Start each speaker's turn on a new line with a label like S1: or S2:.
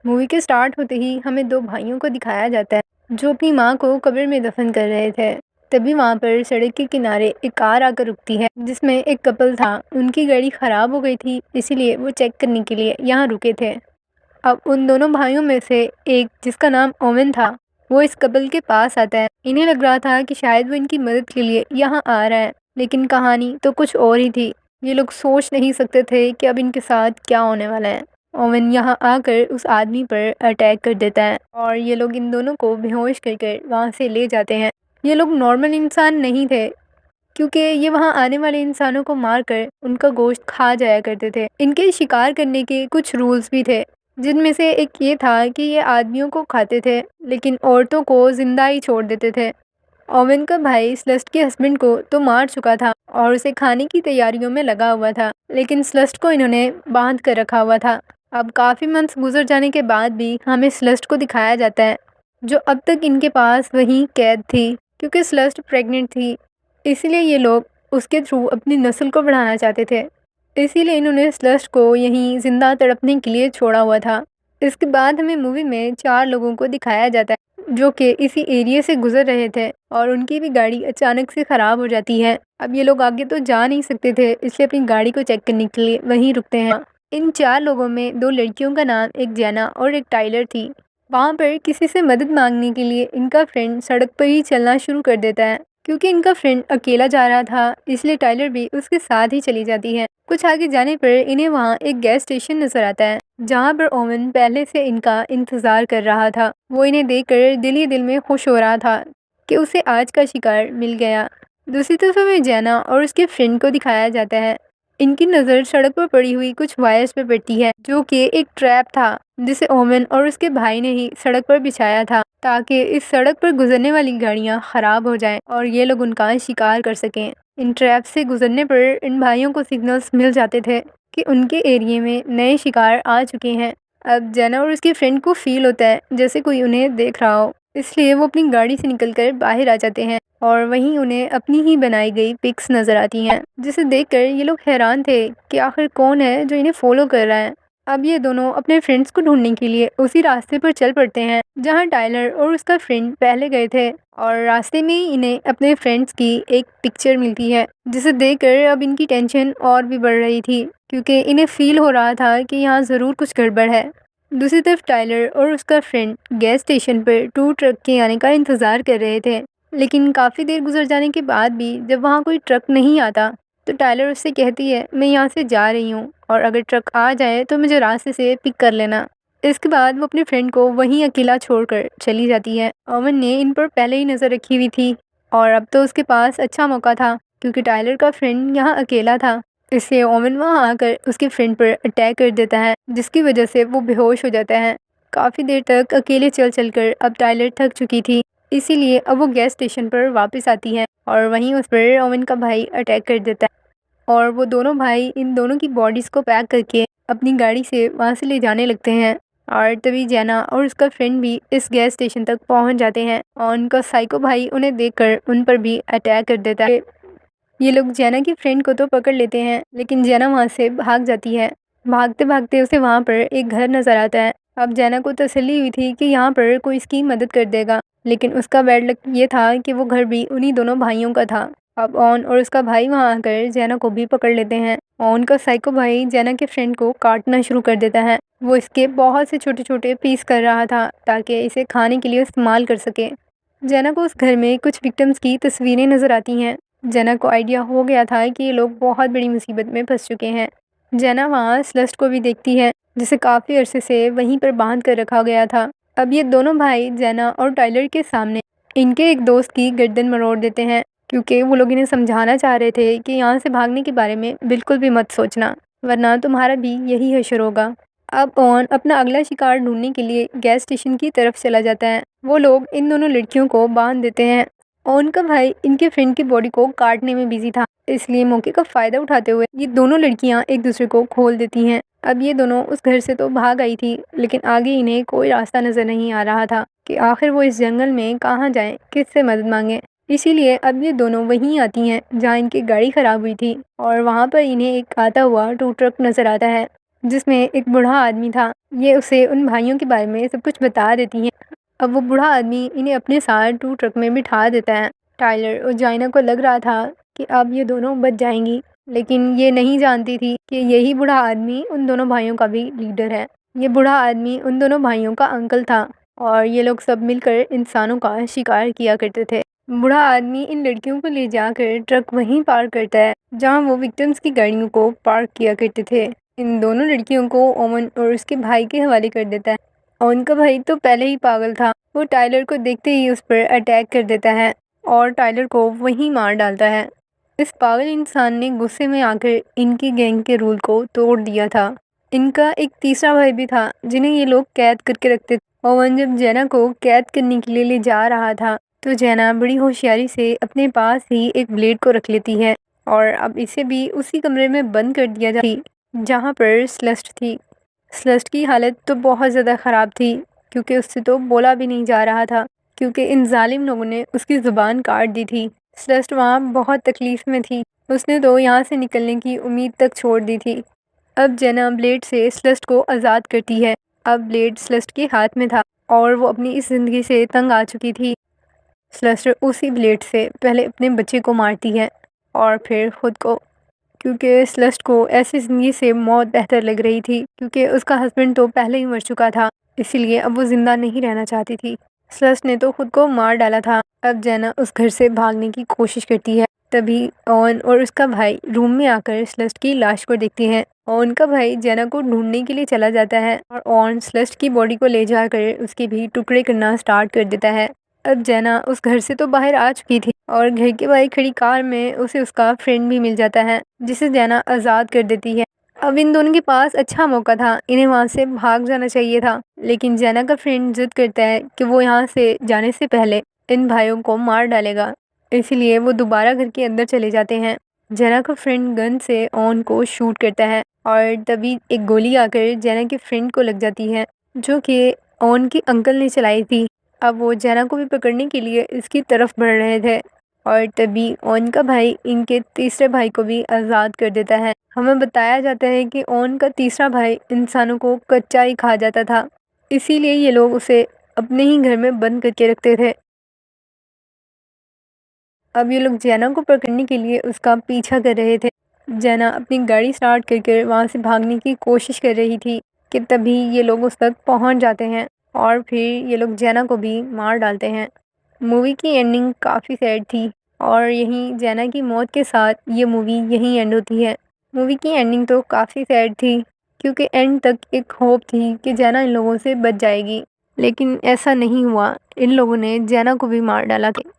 S1: Movie के start होते ही हमें दो भाइयों को दिखाया जाता है जो अपनी माँ को कब्र में दफन कर रहे थे। तभी वहाँ पर सड़क के किनारे एक कार आकर रुकती है जिसमें एक कपल था। उनकी गाड़ी खराब हो गई थी, इसीलिए वो चेक करने के लिए यहाँ रुके थे। अब उन दोनों भाइयों में से एक, जिसका नाम ओवन था, वो इस कपल के पास आता है। इन्हें लग रहा था कि शायद वो इनकी मदद के लिए यहाँ आ रहा है, लेकिन कहानी तो कुछ और ही थी। ये लोग सोच नहीं सकते थे कि अब इनके साथ क्या होने वाला है। ओवन यहाँ आकर उस आदमी पर अटैक कर देता है और ये लोग इन दोनों को बेहोश कर वहाँ से ले जाते हैं। ये लोग नॉर्मल इंसान नहीं थे, क्योंकि ये वहाँ आने वाले इंसानों को मारकर उनका गोश्त खा जाया करते थे। इनके शिकार करने के कुछ रूल्स भी थे, जिनमें से एक ये था कि ये आदमियों को खाते थे लेकिन औरतों को जिंदा ही छोड़ देते थे। ओवन का भाई स्लस्ट के हस्बैंड को तो मार चुका था और उसे खाने की तैयारियों में लगा हुआ था, लेकिन स्लस्ट को इन्होंने बांध कर रखा हुआ था। अब काफ़ी मंथ्स गुजर जाने के बाद भी हमें स्लस्ट को दिखाया जाता है, जो अब तक इनके पास वहीं कैद थी। क्योंकि स्लस्ट प्रेग्नेंट थी, इसीलिए ये लोग उसके थ्रू अपनी नस्ल को बढ़ाना चाहते थे। इसीलिए इन्होंने स्लस्ट को यहीं जिंदा तड़पने के लिए छोड़ा हुआ था। इसके बाद हमें मूवी में 4 लोगों को दिखाया जाता है जो कि इसी एरिया से गुजर रहे थे और उनकी भी गाड़ी अचानक से ख़राब हो जाती है। अब ये लोग आगे तो जा नहीं सकते थे, इसलिए अपनी गाड़ी को चेक करने के लिए वहीं रुकते हैं। इन 4 लोगों में 2 लड़कियों का नाम एक जेना और एक टाइलर थी। वहाँ पर किसी से मदद मांगने के लिए इनका फ्रेंड सड़क पर ही चलना शुरू कर देता है। क्योंकि इनका फ्रेंड अकेला जा रहा था, इसलिए टाइलर भी उसके साथ ही चली जाती है। कुछ आगे जाने पर इन्हें वहाँ एक गैस स्टेशन नजर आता है, जहाँ पर ओवन पहले से इनका इंतजार कर रहा था। वो इन्हें देखकर दिल ही दिल में खुश हो रहा था कि उसे आज का शिकार मिल गया। दूसरी तरफ हमें जैना और उसके फ्रेंड को दिखाया जाता है। इनकी नज़र सड़क पर पड़ी हुई कुछ वायर्स पर पड़ती है, जो कि एक ट्रैप था जिसे ओवन और उसके भाई ने ही सड़क पर बिछाया था, ताकि इस सड़क पर गुजरने वाली गाड़ियां खराब हो जाएं और ये लोग उनका शिकार कर सकें। इन ट्रैप से गुजरने पर इन भाइयों को सिग्नल्स मिल जाते थे कि उनके एरिया में नए शिकार आ चुके हैं। अब जेना और उसके फ्रेंड को फील होता है जैसे कोई उन्हें देख रहा हो, इसलिए वो अपनी गाड़ी से निकलकर बाहर आ जाते हैं और वहीं उन्हें अपनी ही बनाई गई पिक्स नजर आती हैं, जिसे देखकर ये लोग हैरान थे कि आखिर कौन है जो इन्हें फॉलो कर रहा है। अब ये दोनों अपने फ्रेंड्स को ढूंढने के लिए उसी रास्ते पर चल पड़ते हैं जहां टाइलर और उसका फ्रेंड पहले गए थे, और रास्ते में ही इन्हें अपने फ्रेंड्स की एक पिक्चर मिलती है, जिसे देखकर अब इनकी टेंशन और भी बढ़ रही थी, क्योंकि इन्हें फील हो रहा था कि यहाँ ज़रूर कुछ गड़बड़ है। दूसरी तरफ टाइलर और उसका फ्रेंड गैस स्टेशन पर 2 ट्रक के आने का इंतज़ार कर रहे थे, लेकिन काफ़ी देर गुजर जाने के बाद भी जब वहाँ कोई ट्रक नहीं आता तो टाइलर उससे कहती है, मैं यहाँ से जा रही हूँ और अगर ट्रक आ जाए तो मुझे रास्ते से पिक कर लेना। इसके बाद वो अपने फ्रेंड को वहीं अकेला छोड़कर चली जाती है। ओवन ने इन पर पहले ही नज़र रखी हुई थी और अब तो उसके पास अच्छा मौका था, क्योंकि टाइलर का फ्रेंड यहाँ अकेला था। इससे ओवन वहाँ आकर उसके फ्रेंड पर अटैक कर देता है, जिसकी वजह से वो बेहोश हो जाता है। काफ़ी देर तक अकेले चल कर अब टाइलर थक चुकी थी, इसीलिए अब वो गैस स्टेशन पर वापस आती है और वहीं उस पर ओवन का भाई अटैक कर देता है और वो दोनों भाई इन दोनों की बॉडीज़ को पैक करके अपनी गाड़ी से वहाँ से ले जाने लगते हैं। और तभी जैना और उसका फ्रेंड भी इस गैस स्टेशन तक पहुँच जाते हैं और उनका साइको भाई उन्हें देखकर उन पर भी अटैक कर देता है। ये लोग जैना की फ्रेंड को तो पकड़ लेते हैं, लेकिन जैना वहाँ से भाग जाती है। भागते भागते उसे वहाँ पर एक घर नज़र आता है। अब जैना को तसल्ली हुई थी कि यहाँ पर कोई इसकी मदद कर देगा, लेकिन उसका बैड लक ये था कि वो घर भी उन्हीं दोनों भाइयों का था। अब ऑन और उसका भाई वहाँ आकर जैना को भी पकड़ लेते हैं और उनका साइको भाई जैना के फ्रेंड को काटना शुरू कर देता है। वो इसके बहुत से छोटे छोटे पीस कर रहा था ताकि इसे खाने के लिए इस्तेमाल कर सके। जैना को उस घर में कुछ विक्टिम्स की तस्वीरें नज़र आती हैं। जैना को आइडिया हो गया था कि ये लोग बहुत बड़ी मुसीबत में फंस चुके हैं। जैना वहाँ स्लस्ट को भी देखती है, जिसे काफ़ी अरसे से वहीं पर बांध कर रखा गया था। अब ये दोनों भाई जैना और टाइलर के सामने इनके एक दोस्त की गर्दन मरोड़ देते हैं, क्योंकि वो लोग इन्हें समझाना चाह रहे थे कि यहाँ से भागने के बारे में बिल्कुल भी मत सोचना, वरना तुम्हारा भी यही हश्र होगा। अब ऑन अपना अगला शिकार ढूंढने के लिए गैस स्टेशन की तरफ चला जाता है। वो लोग इन दोनों लड़कियों को बांध देते हैं। ऑन का भाई इनके फ्रेंड की बॉडी को काटने में बिजी था, इसलिए मौके का फ़ायदा उठाते हुए ये दोनों लड़कियां एक दूसरे को खोल देती हैं। अब ये दोनों उस घर से तो भाग आई थी, लेकिन आगे इन्हें कोई रास्ता नज़र नहीं आ रहा था कि आखिर वो इस जंगल में कहाँ जाएं, किससे मदद मांगें। इसीलिए अब ये दोनों वहीं आती हैं जहाँ इनकी गाड़ी ख़राब हुई थी और वहाँ पर इन्हें एक आता हुआ 2 ट्रक नज़र आता है, जिसमें एक बूढ़ा आदमी था। ये उसे उन भाइयों के बारे में सब कुछ बता देती हैं। अब वो बूढ़ा आदमी इन्हें अपने साथ 2 ट्रक में बिठा देता है। टाइलर और जाइना को लग रहा था कि अब ये दोनों बच जाएंगी, लेकिन ये नहीं जानती थी कि यही बूढ़ा आदमी उन दोनों भाइयों का भी लीडर है। ये बूढ़ा आदमी उन दोनों भाइयों का अंकल था और ये लोग सब मिलकर इंसानों का शिकार किया करते थे। बूढ़ा आदमी इन लड़कियों को ले जाकर ट्रक वहीं पार्क करता है जहां वो विक्टिम्स की गाड़ियों को पार्क किया करते थे। इन दोनों लड़कियों को ओवन और उसके भाई के हवाले कर देता है। ओवन का भाई तो पहले ही पागल था। वो टाइलर को देखते ही उस पर अटैक कर देता है और टाइलर को वहीं मार डालता है। इस पागल इंसान ने गुस्से में आकर इनकी गैंग के रूल को तोड़ दिया था। इनका एक तीसरा भाई भी था जिन्हें ये लोग कैद करके रखते थे। ओवन जब जेना को कैद करने के लिए ले जा रहा था तो जेना बड़ी होशियारी से अपने पास ही एक ब्लेड को रख लेती है और अब इसे भी उसी कमरे में बंद कर दिया जाता जहाँ पर स्लस्ट थी। स्लस्ट की हालत तो बहुत ज़्यादा ख़राब थी क्योंकि उससे तो बोला भी नहीं जा रहा था क्योंकि इन जालिम लोगों ने उसकी ज़ुबान काट दी थी। स्लस्ट वहाँ बहुत तकलीफ़ में थी। उसने तो यहाँ से निकलने की उम्मीद तक छोड़ दी थी। अब जेना ब्लेड से स्लस्ट को आज़ाद करती है। अब ब्लेड स्लस्ट के हाथ में था और वो अपनी इस ज़िंदगी से तंग आ चुकी थी। स्लस्ट उसी ब्लेड से पहले अपने बच्चे को मारती है और फिर खुद को, क्योंकि स्लस्ट को ऐसी ज़िंदगी से मौत बेहतर लग रही थी क्योंकि उसका हस्बैंड तो पहले ही मर चुका था, इसीलिए अब वो ज़िंदा नहीं रहना चाहती थी। स्लस्ट ने तो खुद को मार डाला था। अब जेना उस घर से भागने की कोशिश करती है। तभी ओवन और उसका भाई रूम में आकर स्लस्ट की लाश को देखते हैं। ओवन का भाई जेना को ढूंढने के लिए चला जाता है और ओवन स्लस्ट की बॉडी को ले जाकर उसके भी टुकड़े करना स्टार्ट कर देता है। अब जेना उस घर से तो बाहर आ चुकी थी और घर के बाहर खड़ी कार में उसे उसका फ्रेंड भी मिल जाता है जिसे जेना आज़ाद कर देती है। अब इन दोनों के पास अच्छा मौका था, इन्हें वहाँ से भाग जाना चाहिए था, लेकिन जेना का फ्रेंड जिद करता है कि वो यहाँ से जाने से पहले इन भाइयों को मार डालेगा, इसीलिए वो दोबारा घर के अंदर चले जाते हैं। जेना का फ्रेंड गन से ओवन को शूट करता है और तभी एक गोली आकर जेना के फ्रेंड को लग जाती है जो कि ओवन के अंकल ने चलाई थी। अब वो जेना को भी पकड़ने के लिए इसकी तरफ बढ़ रहे थे और तभी ओवन का भाई इनके तीसरे भाई को भी आज़ाद कर देता है। हमें बताया जाता है कि ओवन का तीसरा भाई इंसानों को कच्चा ही खा जाता था, इसीलिए ये लोग उसे अपने ही घर में बंद करके रखते थे। अब ये लोग जेना को पकड़ने के लिए उसका पीछा कर रहे थे। जेना अपनी गाड़ी स्टार्ट करके वहाँ से भागने की कोशिश कर रही थी कि तभी ये लोग उस तक पहुँच जाते हैं और फिर ये लोग जेना को भी मार डालते हैं। मूवी की एंडिंग काफ़ी सैड थी और यहीं जेना की मौत के साथ ये मूवी यहीं एंड होती है। मूवी की एंडिंग तो काफ़ी सैड थी क्योंकि एंड तक एक होप थी कि जेना इन लोगों से बच जाएगी, लेकिन ऐसा नहीं हुआ। इन लोगों ने जेना को भी मार डाला था।